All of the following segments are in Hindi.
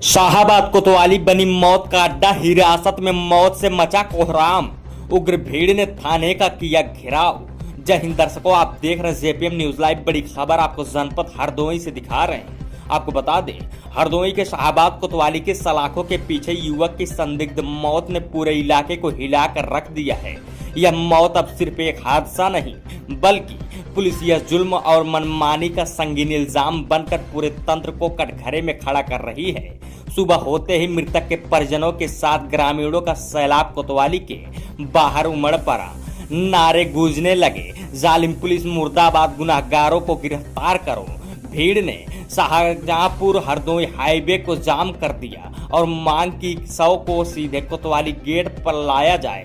शाहाबाद कोतवाली बनी मौत का अड्डा, हिरासत में मौत से मचा कोहराम। उग्र भीड़ ने थाने का किया घेराव। जय हिंद दर्शकों, आप देख रहे हैं जेपीएम न्यूज लाइव। बड़ी खबर आपको जनपद हरदोई से दिखा रहे हैं। आपको बता दें, हरदोई के शाहाबाद कोतवाली के सलाखों के पीछे युवक की संदिग्ध मौत ने पूरे इलाके को हिलाकर रख दिया है। यह मौत अब सिर्फ एक हादसा नहीं, बल्कि पुलिस यह जुल्म और मनमानी का संगीन इल्जाम बनकर पूरे तंत्र को कटघरे में खड़ा कर रही है। सुबह होते ही मृतक के परिजनों के साथ ग्रामीणों का सैलाब कोतवाली के बाहर उमड़ पड़ा। नारे गूंजने लगे, जालिम पुलिस मुर्दाबाद, गुनाहगारों को गिरफ्तार करो। भीड़ ने शाहजहांपुर हरदोई हाईवे को जाम कर दिया और मांग की 100 को सीधे कोतवाली गेट पर लाया जाए।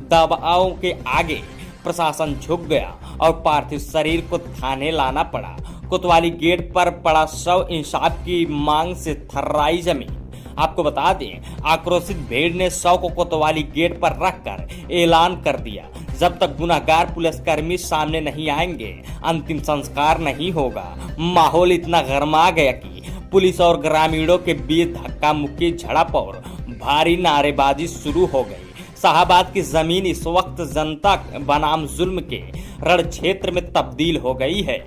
दबाव के आगे प्रशासन झुक गया और पार्थिव शरीर को थाने लाना पड़ा। कोतवाली गेट पर पड़ा शव इंसाफ की मांग से थर्राई जमीन। आपको बता दें, आक्रोशित भीड़ ने शव को कोतवाली गेट पर रखकर ऐलान कर दिया, जब तक गुनाहगार पुलिसकर्मी सामने नहीं आएंगे अंतिम संस्कार नहीं होगा। माहौल इतना गरमा गया कि पुलिस और ग्रामीणों के बीच धक्का मुक्की, झड़प और भारी नारेबाजी शुरू हो गई। शाहाबाद की जमीन इस वक्त जनता बनाम जुल्म के रण क्षेत्र में तब्दील हो गई है।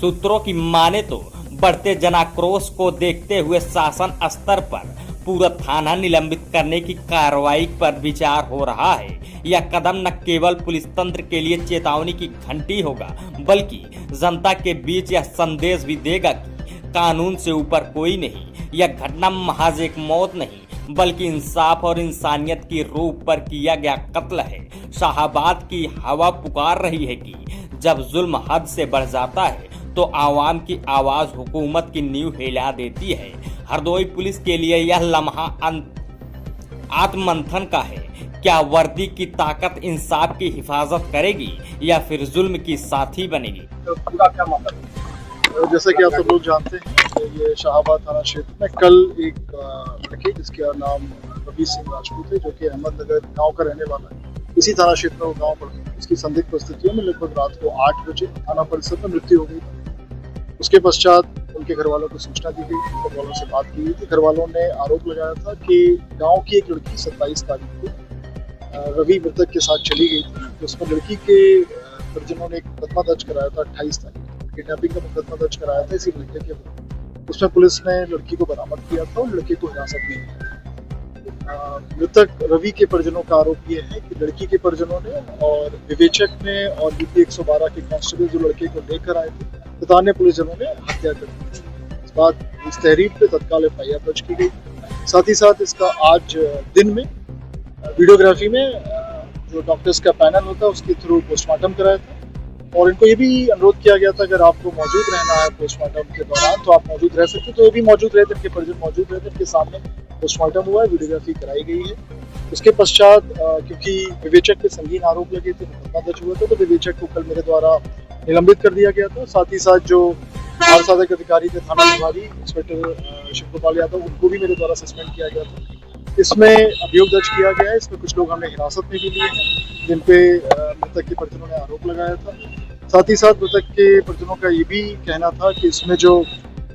सूत्रों की माने तो बढ़ते जनाक्रोश को देखते हुए शासन स्तर पर पूरा थाना निलंबित करने की कार्रवाई पर विचार हो रहा है। यह कदम न केवल पुलिस तंत्र के लिए चेतावनी की घंटी होगा, बल्कि जनता के बीच यह संदेश भी देगा कि कानून से ऊपर कोई नहीं। यह घटना महज एक मौत नहीं, बल्कि इंसाफ और इंसानियत की रूप पर किया गया कत्ल है। शाहाबाद की हवा पुकार रही है कि जब जुल्म हद से बढ़ जाता है तो आवाम की आवाज हुकूमत की नींव हिला देती है। हरदोई पुलिस के लिए यह लम्हा आत्ममंथन का है। क्या वर्दी की ताकत इंसाफ की हिफाजत करेगी या फिर जुल्म की साथी बनेगी? जैसा कि आप सब लोग जानते हैं, ये शाहाबाद थाना क्षेत्र में कल एक लड़के जिसका नाम रवि सिंह राजपूत है, जो कि अहमदनगर गांव का रहने वाला है, इसी थाना क्षेत्र में वो गाँव पड़ता है। उसकी संदिग्ध परिस्थितियों में लगभग रात को 8 बजे थाना परिसर में मृत्यु हो गई। उसके पश्चात उनके घर वालों को सूचना दी गई, घर वालों से बात की गई थी। घर वालों ने आरोप लगाया था कि गाँव की एक लड़की 27 तारीख को रवि मृतक के साथ चली गई थी। तो उसमें लड़की के परिजनों ने एक मुकदमा दर्ज कराया था 28 तारीख को, किडनैपिंग का मुकदमा दर्ज कराया था इसी लड़के के ऊपर। उसमें पुलिस ने लड़की को बरामद किया था और लड़के को हिरासत में लिया। मृतक रवि के परिजनों का आरोप यह है कि लड़की के परिजनों ने और विवेचक ने और यूपी 112 के कांस्टेबल जो लड़के को लेकर आए थे, बताने पुलिसजनों ने हत्या कर दी। इस बात इस तहरीर पे तत्काल एफआईआर दर्ज की गई। साथ ही साथ इसका आज दिन में वीडियोग्राफी में जो डॉक्टर्स का पैनल होता है उसके थ्रू पोस्टमार्टम कराया था और इनको ये भी अनुरोध किया गया था, अगर आपको मौजूद रहना है पोस्टमार्टम के दौरान तो आप मौजूद रह सकते। तो ये भी मौजूद रहे थे, इनके परिजन मौजूद रहे थे। इनके सामने पोस्टमार्टम हुआ है, वीडियोग्राफी कराई गई है। उसके पश्चात क्योंकि विवेचक पे संगीन आरोप लगे थे, मुकदमा दर्ज हुआ था, तो विवेचक को कल मेरे द्वारा निलंबित कर दिया गया था। साथ ही साथ जो बाल साधक अधिकारी थे, थाना प्रभारी इंस्पेक्टर शिव गोपाल यादव, उनको भी मेरे द्वारा सस्पेंड किया गया था। इसमें अभियोग दर्ज किया गया है। इसमें कुछ लोग हमने हिरासत में भी लिए हैं, जिन पे मृतक के परिजनों ने आरोप लगाया था। साथ ही साथ मृतक के परिजनों का ये भी कहना था कि इसमें जो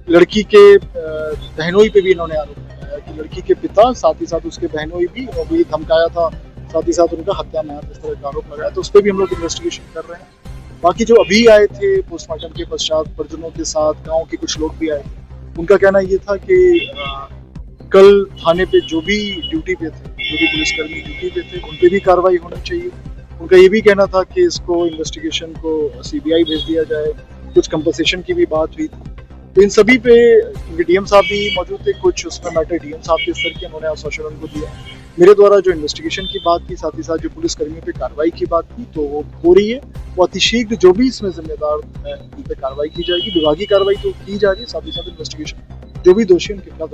लड़की के बहनोई पे भी इन्होंने आरोप लगाया कि लड़की के पिता, साथ ही साथ उसके बहनोई भी वही धमकाया था, साथ ही साथ उनका हत्या में इस तरह का आरोप लगाया। तो उस पर भी हम लोग इन्वेस्टिगेशन कर रहे हैं। बाकी जो अभी आए थे पोस्टमार्टम के पश्चात परिजनों के साथ गाँव के कुछ लोग भी आए थे, उनका कहना ये था कि कल थाने पे जो भी ड्यूटी पे थे, जो भी पुलिसकर्मी ड्यूटी पे थे, उन पे भी कार्रवाई होनी चाहिए। उनका ये भी कहना था कि इसको इन्वेस्टिगेशन को सीबीआई भेज दिया जाए। कुछ कंपनसेशन की भी बात हुई थी। तो इन सभी पे क्योंकि डीएम साहब भी मौजूद थे, कुछ उसमें मैटर डीएम साहब के स्तर के उन्होंने आश्वासन उनको दिया। मेरे द्वारा जो इन्वेस्टिगेशन की बात की, साथ ही साथ जो पुलिसकर्मियों पे कार्रवाई की बात की, तो वो हो रही है। वो अतिशीघ्र जो भी इसमें जिम्मेदार है उन पे कार्रवाई की जाएगी। विभागीय कार्रवाई तो की जा रही है, साथ ही साथ इन्वेस्टिगेशन जो भी दोषी उनके खिलाफ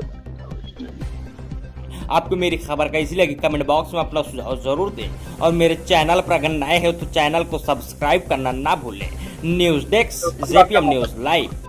आपको मेरी खबर कैसी लगी कमेंट बॉक्स में अपना सुझाव जरूर दें और मेरे चैनल पर अगर नए हो तो चैनल को सब्सक्राइब करना ना भूलें। News desk JPM news live.